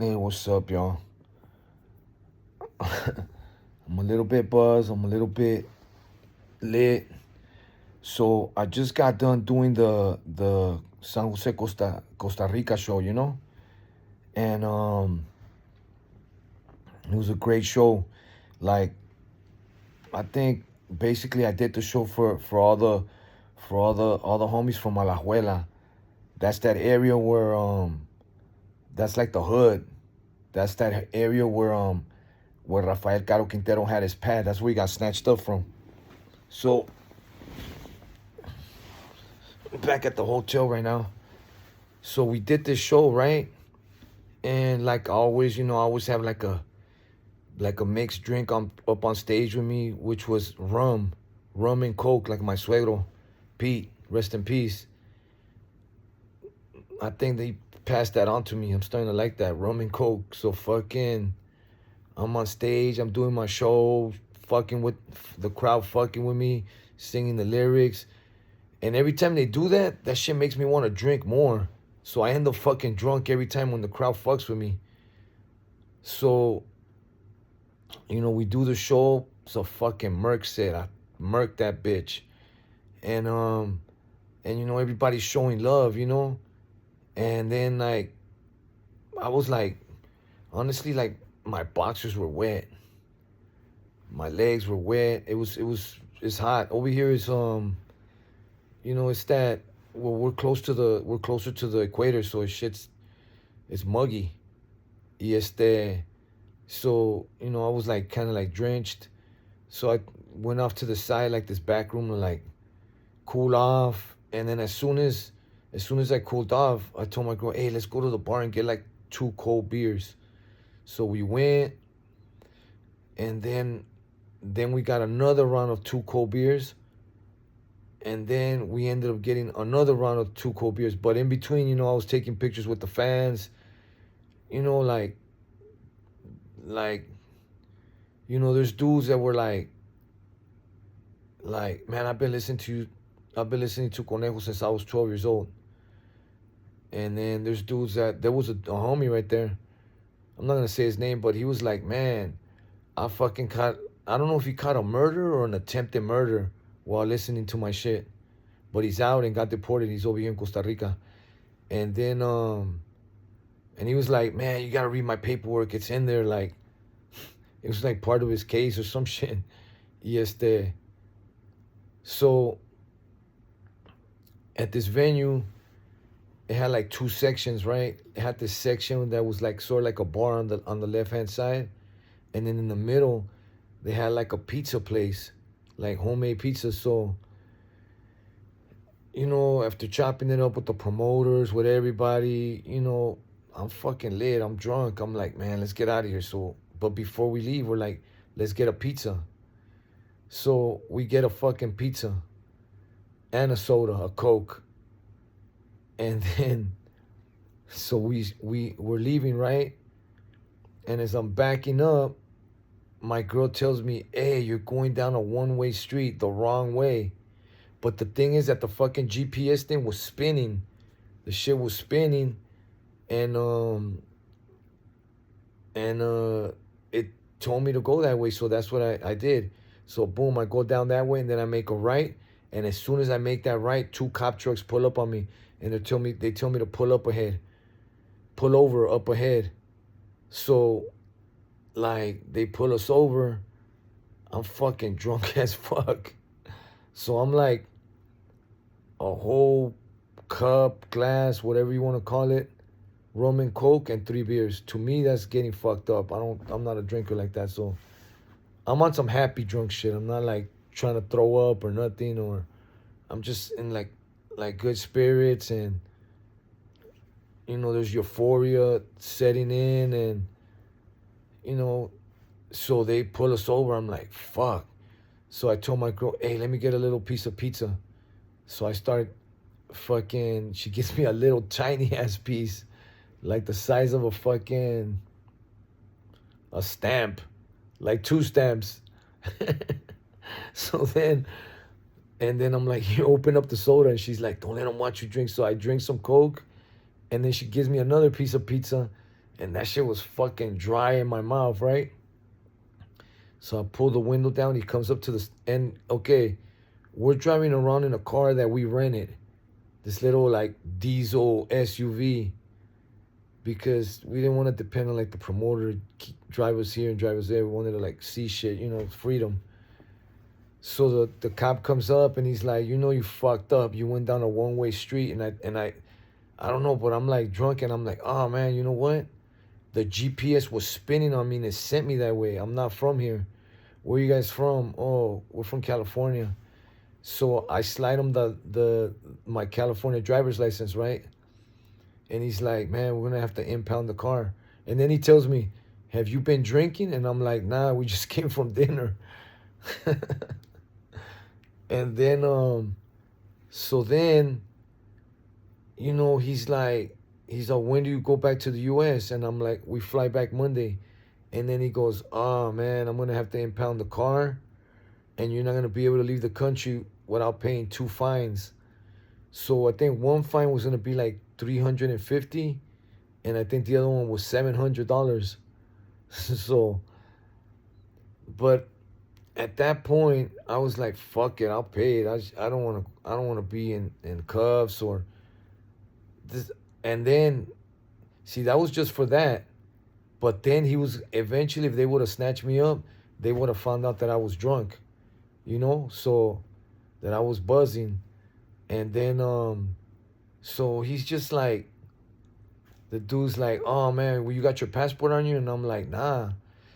Hey, what's up, y'all? I'm a little bit buzzed. I'm a little bit lit. So I just got done doing the San Jose Costa Rica show, and it was a great show. Like I think basically I did the show for all the homies from Alajuela. That's that area where that's like the hood. That's that area where Rafael Caro Quintero had his pad. That's where he got snatched up from. So back at the hotel right now. So we did this show, right? And like always, I always have like a mixed drink up on stage with me, which was rum and coke, like my suegro, Pete, rest in peace. I think they passed that on to me. I'm starting to like that rum and coke. So fucking, I'm on stage, I'm doing my show, fucking with the crowd, fucking with me, singing the lyrics. And every time they do that, that shit makes me want to drink more. So I end up fucking drunk every time when the crowd fucks with me. So, we do the show. So fucking Merc said, I murked that bitch. And everybody's showing love. And then like I was like, honestly, like my boxers were wet. My legs were wet. It's hot. Over here is it's that well we're closer to the equator, so it's muggy. Y so I was like kind of like drenched. So I went off to the side like this back room to like cool off. And then as soon as I cooled off, I told my girl, hey, let's go to the bar and get like 2 cold beers. So we went, and then we got another round of 2 cold beers, and then we ended up getting another round of 2 cold beers. But in between, I was taking pictures with the fans, like there's dudes that were like, man, I've been listening to Conejo since I was 12 years old. And then there's dudes there was a homie right there. I'm not gonna say his name, but he was like, man, I don't know if he caught a murder or an attempted murder while listening to my shit. But he's out and got deported. He's over here in Costa Rica. And then, and he was like, man, you gotta read my paperwork. It's in there. Like, it was like part of his case or some shit. So, at this venue, it had like 2 sections, right? It had this section that was like sort of like a bar on the left hand side, and then in the middle, they had like a pizza place, like homemade pizza. So, after chopping it up with the promoters, with everybody, I'm fucking lit. I'm drunk. I'm like, man, let's get out of here. So, but before we leave, we're like, let's get a pizza. So we get a fucking pizza and a soda, a Coke. And then, so we're leaving, right? And as I'm backing up, my girl tells me, hey, you're going down a one-way street the wrong way. But the thing is that the fucking GPS thing was spinning. The shit was spinning. And it told me to go that way. So that's what I did. So boom, I go down that way and then I make a right. And as soon as I make that right, 2 cop trucks pull up on me. And they tell me to pull up ahead. Pull over up ahead. So, like, they pull us over. I'm fucking drunk as fuck. So I'm like, a whole cup, glass, whatever you want to call it, rum and coke and 3 beers. To me, that's getting fucked up. I'm not a drinker like that. So I'm on some happy drunk shit. I'm not like trying to throw up or nothing, or I'm just in like good spirits, and there's euphoria setting in, and so they pull us over. I'm like, fuck. So I told my girl, hey, let me get a little piece of pizza. So I start fucking, she gives me a little tiny ass piece, like the size of a stamp, like 2 stamps. So then, and then I'm like, you open up the soda, and she's like, don't let them watch you drink. So I drink some Coke, and then she gives me another piece of pizza, and that shit was fucking dry in my mouth, right? So I pull the window down. He comes up to the and okay, we're driving around in a car that we rented, this little like diesel SUV, because we didn't want to depend on like the promoter to drive us here and drive us there. We wanted to like see shit, freedom. So the cop comes up and he's like, you fucked up. You went down a one-way street, and I don't know, but I'm like drunk and I'm like, oh man, you know what? The GPS was spinning on me and it sent me that way. I'm not from here. Where are you guys from? Oh, we're from California. So I slide him the my California driver's license, right? And he's like, man, we're gonna have to impound the car. And then he tells me, have you been drinking? And I'm like, nah, we just came from dinner. And then so then, he's like, when do you go back to the US? And I'm like, we fly back Monday. And then he goes, oh man, I'm gonna have to impound the car, and you're not gonna be able to leave the country without paying 2 fines. So I think one fine was gonna be like 350, and I think the other one was $700. So, but at that point, I was like, "Fuck it, I'll pay it. I don't want to be in cuffs or this." And then, see, that was just for that. But then he was eventually, if they would have snatched me up, they would have found out that I was drunk, so that I was buzzing. And then, so he's just like, the dude's like, oh man, well, you got your passport on you? And I'm like, nah.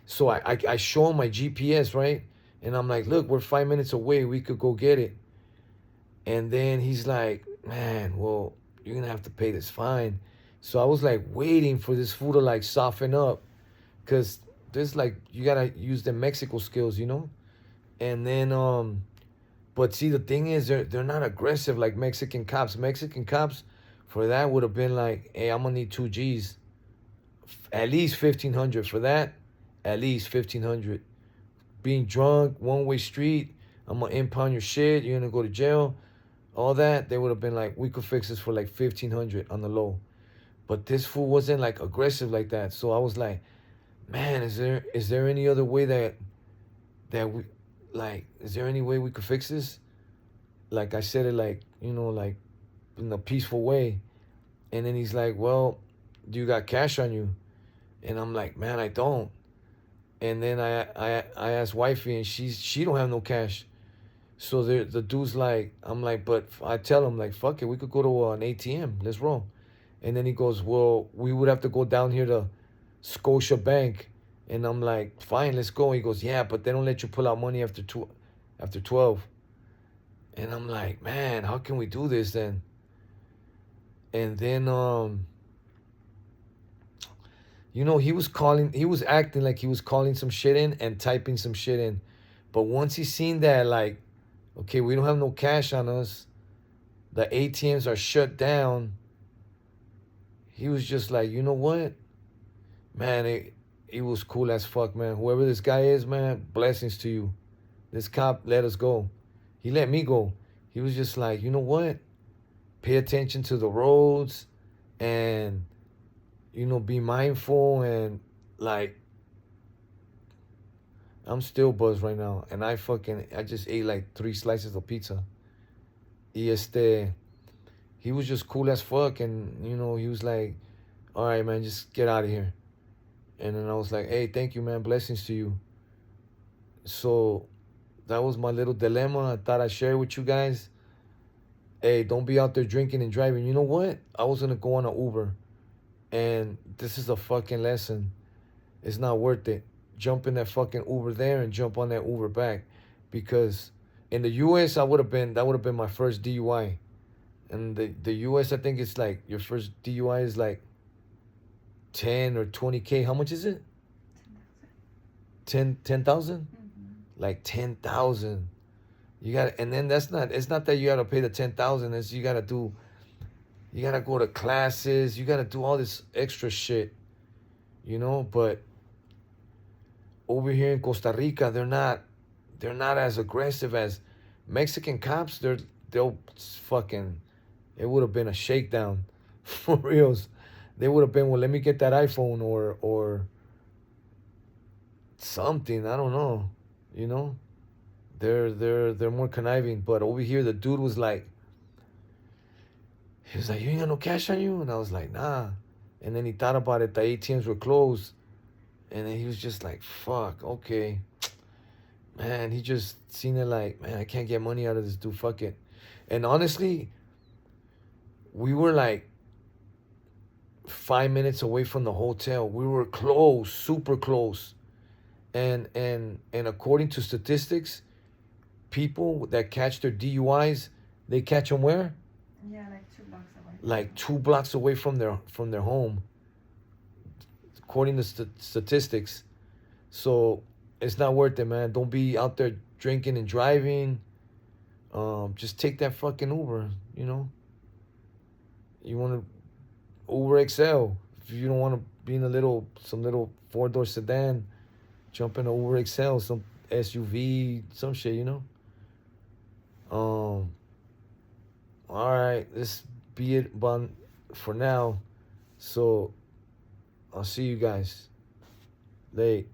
So I show him my GPS, right? And I'm like, look, we're 5 minutes away. We could go get it. And then he's like, man, well, you're going to have to pay this fine. So I was like waiting for this fool to like soften up. Because there's like, you got to use the Mexico skills. And then, but see, the thing is, they're not aggressive like Mexican cops. Mexican cops, for that, would have been like, hey, I'm going to need 2 G's. At least 1,500 for that. At least 1,500. Being drunk, one-way street, I'm going to impound your shit, you're going to go to jail, all that, they would have been like, we could fix this for like 1,500 on the low. But this fool wasn't like aggressive like that. So I was like, man, is there any other way that we, like, is there any way we could fix this? Like I said it like, like in a peaceful way. And then he's like, well, do you got cash on you? And I'm like, man, I don't. And then I asked wifey, and she don't have no cash. So the dude's like, I'm like, but I tell him like, fuck it, we could go to an ATM. Let's roll. And then he goes, well, we would have to go down here to Scotia Bank. And I'm like, fine, let's go. He goes, yeah, but they don't let you pull out money after 12. And I'm like, man, how can we do this then? And then he was acting like he was calling some shit in and typing some shit in. But once he seen that, like, okay, we don't have no cash on us, the ATMs are shut down, he was just like, you know what? Man, he was cool as fuck, man. Whoever this guy is, man, blessings to you. This cop let us go. He let me go. He was just like, you know what? Pay attention to the roads and be mindful, and like, I'm still buzzed right now, and I just ate like 3 slices of pizza. He was just cool as fuck, and he was like, all right, man, just get out of here. And then I was like, hey, thank you, man, blessings to you. So that was my little dilemma. I thought I'd share with you guys. Hey, don't be out there drinking and driving. You know what? I was gonna go on an Uber. And this is a fucking lesson. It's not worth it. Jump in that fucking Uber there and jump on that Uber back. Because in the US, that would have been my first DUI. And the US, I think it's like, your first DUI is like 10 or 20K. How much is it? 10,000? Like 10,000. You got, and then it's not that you got to pay the 10,000. It's you got to go to classes. You got to do all this extra shit, but over here in Costa Rica, they're not as aggressive as Mexican cops. They'll fucking, it would have been a shakedown for reals. They would have been, well, let me get that iPhone or something. I don't know. You know, they're more conniving. But over here, the dude was like, he was like, you ain't got no cash on you, and I was like, nah. And then he thought about it. The ATMs were closed, and then he was just like, fuck, okay, man. He just seen it like, man, I can't get money out of this dude. Fuck it. And honestly, we were like 5 minutes away from the hotel. We were close, super close. And according to statistics, people that catch their DUIs, they catch them where? Yeah, like 2 blocks away. Like 2 blocks away from their home, according to statistics. So it's not worth it, man. Don't be out there drinking and driving. Just take that fucking Uber. You know, you want to Uber XL. If you don't want to be in some little 4-door sedan, jump in an Uber XL, some SUV, some shit. You know. All right, this be it, but for now. So I'll see you guys late.